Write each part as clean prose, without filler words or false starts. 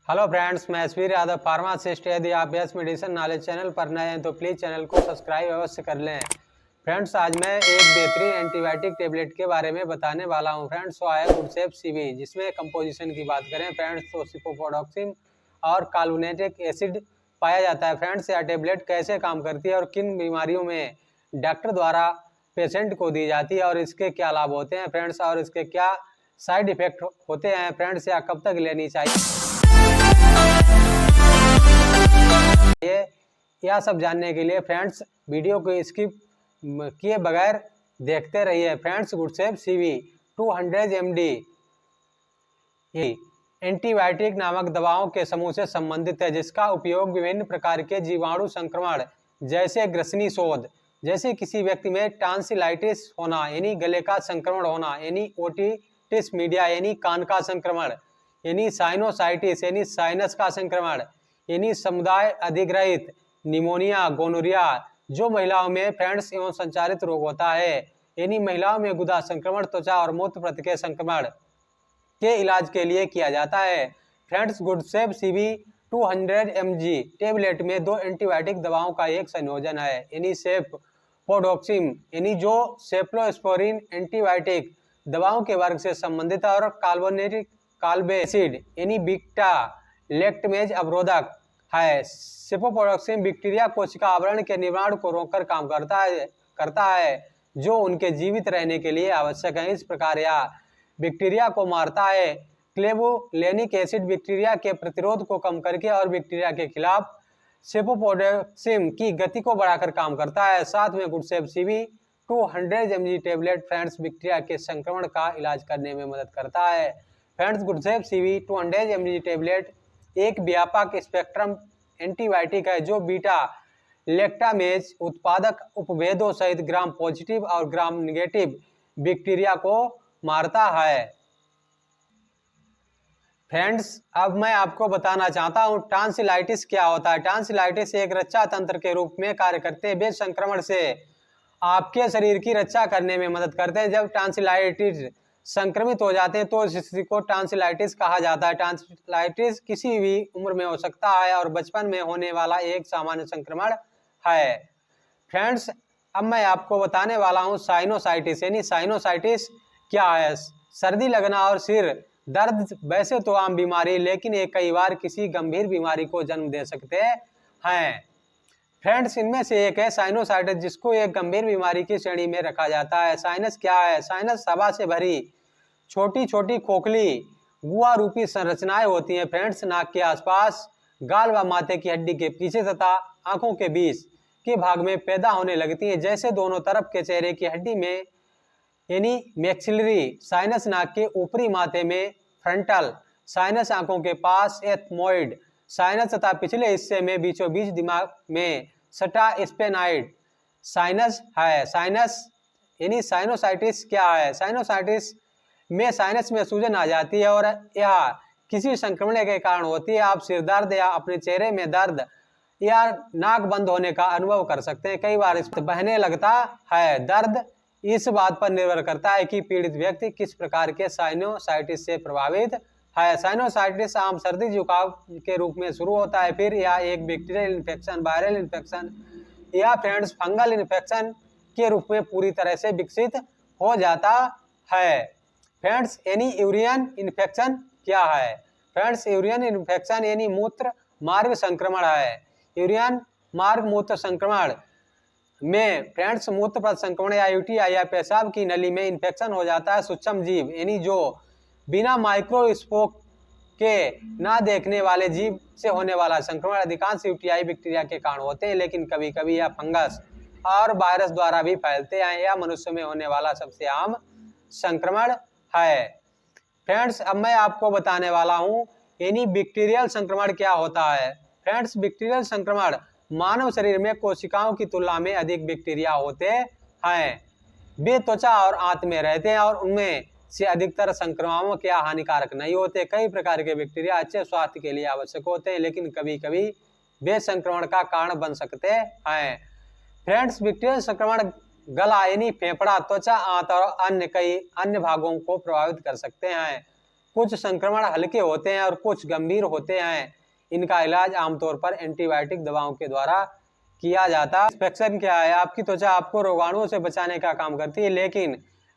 Hello friends, मैं एसवीर Yadav pharmacist. यदि आप यस मेडिसिन नॉलेज चैनल पर नए हैं तो प्लीज़ चैनल को सब्सक्राइब अवश्य कर लें। फ्रेंड्स, आज मैं एक बेहतरीन एंटीबायोटिक टेबलेट के बारे में बताने वाला हूं। फ्रेंड्स, वो है गुडसेफ सीवी, जिसमें कंपोजिशन की बात करें फ्रेंड्स तो सिपोपोडोक्सिन और कार्बोनेटिक एसिड पाया जाता है। फ्रेंड्स, यह टेबलेट कैसे काम करती है और किन बीमारियों में डॉक्टर द्वारा पेशेंट को दी जाती है और इसके क्या लाभ होते हैं फ्रेंड्स, और इसके क्या साइड इफेक्ट होते हैं फ्रेंड्स, या कब तक लेनी चाहिए, यह सब जानने के लिए फ्रेंड्स वीडियो को स्किप किए बगैर देखते रहिए। Friends, Gudcef CV 200 md antibiotic नामक दवाओं के समूह से संबंधित है, जिसका उपयोग विभिन्न प्रकार के जीवाणु संक्रमण जैसे ग्रसनी शोध, जैसे किसी व्यक्ति में टांसिलाइटिस होना यानी गले का संक्रमण होना, यानी ओटिटिस मीडिया यानी कान का संक्रमण, यानी साइनोसाइटिस यानी साइनस का संक्रमण, यानी समुदाय अधिग्रहित निमोनिया, गोनोरिया जो महिलाओं में फ्रेंड्स एवं संचारित रोग होता है, यानी महिलाओं में गुदा संक्रमण, त्वचा और मूत्र प्रति के संक्रमण के इलाज के लिए किया जाता है। Friends, Gudcef CV 200 mg tablet में दो एंटीबायोटिक दवाओं का एक संयोजन है, यानी सेफपोडोक्सिम यानी जो सेफ्लोस्पोरिन एंटीबायोटिक दवाओं के वर्ग से संबंधित है, और कार्बोनेटिक काल्बेसिड यानी बीटा लैक्टमेज अवरोधक है। सिपोपोडोक्सिन बैक्टीरिया कोशिका आवरण के निर्माण को रोककर काम करता है जो उनके जीवित रहने के लिए आवश्यक है। इस प्रकार यह बैक्टीरिया को मारता है। क्लेवुलेनिक एसिड बैक्टीरिया के प्रतिरोध को कम करके और बैक्टीरिया के खिलाफ सिपोपोडोक्सिन की गति को बढ़ाकर काम करता है। साथ में Gudcef CV 200 mg tablet friends bacteria के संक्रमण का इलाज करने में मदद करता है। Friends, Gudcef CV 200 mg tablet एक व्यापक स्पेक्ट्रम एंटीबायोटिक है जो बीटा लैक्टामेज उत्पादक उपभेदों सहित ग्राम पॉजिटिव और ग्राम निगेटिव बैक्टीरिया को मारता है। फ्रेंड्स, अब मैं आपको बताना चाहता हूं टांसिलाइटिस क्या होता है। टांसिलाइटिस एक रक्षा तंत्र के रूप में कार्य करते हैं। वे संक्रमण से आपके शरीर की रक्षा करने में मदद करते हैं। जब टांसिलाइटिस संक्रमित हो जाते हैं तो इस स्थिति को टांसिलाइटिस कहा जाता है। टांसिलाइटिस किसी भी उम्र में हो सकता है और बचपन में होने वाला एक सामान्य संक्रमण है। फ्रेंड्स, अब मैं आपको बताने वाला हूं साइनोसाइटिस, यानी साइनोसाइटिस क्या है। सर्दी लगना और सिर दर्द वैसे तो आम बीमारी, लेकिन ये कई बार किसी गंभीर बीमारी को जन्म दे सकते हैं। फ्रेंड्स, इनमें से एक है साइनोसाइटिस, जिसको एक गंभीर बीमारी की श्रेणी में रखा जाता है। साइनस क्या है? साइनस हवा से भरी छोटी छोटी खोखली गुहा रूपी संरचनाएं होती हैं फ्रेंड्स, नाक के आसपास, गाल व माथे की हड्डी के पीछे तथा आंखों के बीच के भाग में पैदा होने लगती हैं। जैसे दोनों तरफ के चेहरे की हड्डी में यानी मैक्सिलरी साइनस, नाक के ऊपरी माथे में फ्रंटल साइनस, आंखों के पास एथमोइड साइनस तथा पिछले हिस्से में बीचों बीच दिमाग में सटा स्पेनाइड साइनस है। साइनस यानी साइनोसाइटिस क्या है? साइनोसाइटिस में साइनस में सूजन आ जाती है और यह किसी संक्रमण के कारण होती है। आप सिर दर्द या अपने चेहरे में दर्द या नाक बंद होने का अनुभव कर सकते हैं। कई बार बहने लगता है। दर्द इस बात पर निर्भर करता है कि पीड़ित व्यक्ति किस प्रकार के साइनोसाइटिस से प्रभावित है। साइनोसाइटिस आम सर्दी जुकाम के रूप में शुरू होता है, फिर यह एक बैक्टीरियल इन्फेक्शन, वायरल इन्फेक्शन या फ्रेंड्स फंगल इन्फेक्शन के रूप में पूरी तरह से विकसित हो जाता है। फ्रेंड्स, यानी यूरिन इन्फेक्शन क्या है? फ्रेंड्स, यूरिन इन्फेक्शन यानी मूत्र मार्ग संक्रमण है। यूरिन मार्ग मूत्र संक्रमण में फ्रेंड्स मूत्र पथ संक्रमण या यूटीआई या पेशाब की नली में इन्फेक्शन हो जाता है। सूक्ष्म जीव यानी जो बिना माइक्रोस्कोप के ना देखने वाले जीव से होने वाला संक्रमण अधिकांश यूटीआई बैक्टीरिया के कारण होते हैं, लेकिन कभी कभी यह फंगस और वायरस द्वारा भी फैलते हैं। यह मनुष्य में होने वाला सबसे आम संक्रमण है। फ्रेंड्स, अब मैं आपको बताने वाला हूं यानी बैक्टीरियल संक्रमण क्या होता है। फ्रेंड्स, बैक्टीरियल संक्रमण मानव शरीर में कोशिकाओं की तुलना में अधिक बैक्टीरिया होते हैं। वे त्वचा और आंत में रहते हैं और उनमें से अधिकतर संक्रमणों के हानिकारक नहीं होते। कई प्रकार के बैक्टीरिया अच्छे स्वास्थ्य के लिए आवश्यक होते हैं, लेकिन कभी कभी वे संक्रमण का कारण बन सकते हैं। फ्रेंड्स, बैक्टीरियल संक्रमण गला यानी फेफड़ा, त्वचा, आंत और कई अन्य भागों को प्रभावित कर सकते हैं। कुछ संक्रमण हल्के होते हैं और कुछ गंभीर होते हैं। इनका इलाज आमतौर पर एंटीबायोटिक दवाओं के द्वारा किया जाता है। इन्फेक्शन क्या है? आपकी त्वचा आपको रोगाणुओं से बचाने का काम करती है, लेकिन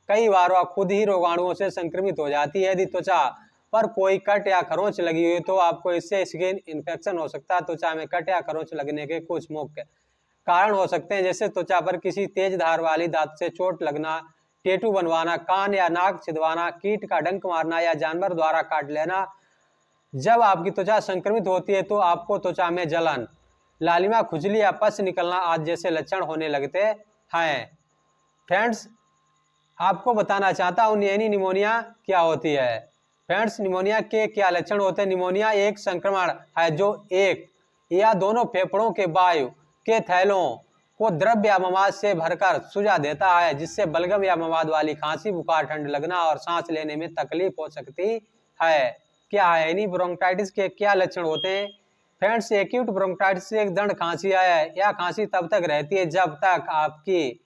कई बार वह खुद ही रोगाणुओं से संक्रमित हो जाती है। यदि त्वचा पर कोई कट या खरोंच लगी हुई तो आपको इससे स्किन इन्फेक्शन हो सकता है। त्वचा में कट या खरोंच लगने के कुछ मुख्य कारण हो सकते हैं, जैसे त्वचा पर किसी तेज धार वाली धातु से चोट लगना, टेटू बनवाना, कान या नाक छिदवाना, कीट का डंक मारना या जानवर द्वारा काट लेना। जब आपकी त्वचा संक्रमित होती है तो आपको त्वचा में जलन, लालिमा, खुजली या पस निकलना आदि जैसे लक्षण होने लगते हैं। फ्रेंड्स, आपको बताना चाहता हूँ निमोनिया क्या होती है। फ्रेंड्स, निमोनिया के क्या लक्षण होते हैं? निमोनिया एक संक्रमण है जो एक या दोनों फेफड़ों के वायु के थैलों को द्रव या मवाद से भरकर सुझा देता है, जिससे बलगम या मवाद वाली खांसी, बुखार, ठंड लगना और सांस लेने में तकलीफ हो सकती है। क्या है? यानी ब्रोंकाइटिस के क्या लक्षण होते हैं? फ्रेंड्स, एक्यूट ब्रोंकाइटिस एक दंड खांसी है। यह खांसी तब तक रहती है जब तक आपकी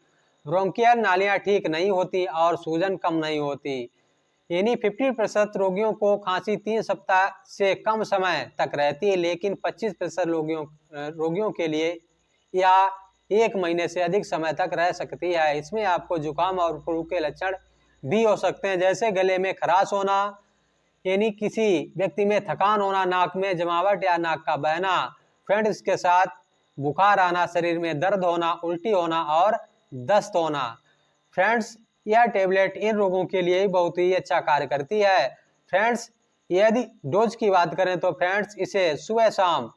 ब्रोंकियल नालियां ठीक नहीं होती और सूजन कम नहीं होती। यानी 50% रोगियों को खांसी 3 सप्ताह से कम समय तक रहती है, लेकिन 25% रोगियों के लिए या 1 महीने से अधिक समय तक रह सकती है। इसमें आपको जुकाम और फ्लू के लक्षण भी हो सकते हैं, जैसे गले में खराश होना, यानी किसी व्यक्ति में थकान होना, नाक में जमावट या नाक का बहना। फ्रेंड्स, इसके साथ बुखार आना, शरीर में दर्द होना, उल्टी होना और दस्त होना। फ्रेंड्स, यह टेबलेट इन रोगों के लिए बहुत ही अच्छा कार्य करती है। फ्रेंड्स, यदि डोज की बात करें तो फ्रेंड्स इसे सुबह शाम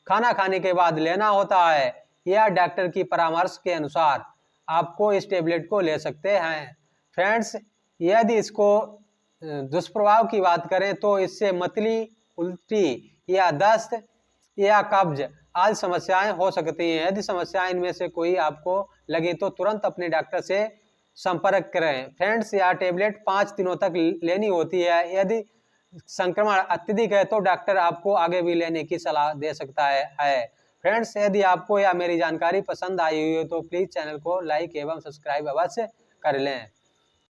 खाना खाने के बाद लेना होता है, या डॉक्टर की परामर्श के अनुसार आपको इस टेबलेट को ले सकते हैं। फ्रेंड्स, यदि इसको दुष्प्रभाव की बात करें तो इससे मतली, उल्टी या दस्त या कब्ज आदि समस्याएं हो सकती हैं। यदि समस्याएं इनमें से कोई आपको लगे तो तुरंत अपने डॉक्टर से संपर्क करें। फ्रेंड्स, यह टेबलेट 5 दिनों तक लेनी होती है। यदि संक्रमण अत्यधिक है तो डॉक्टर आपको आगे भी लेने की सलाह दे सकता है। फ्रेंड्स, यदि आपको यह मेरी जानकारी पसंद आई हुई हो तो प्लीज़ चैनल को लाइक एवं सब्सक्राइब अवश्य कर लें।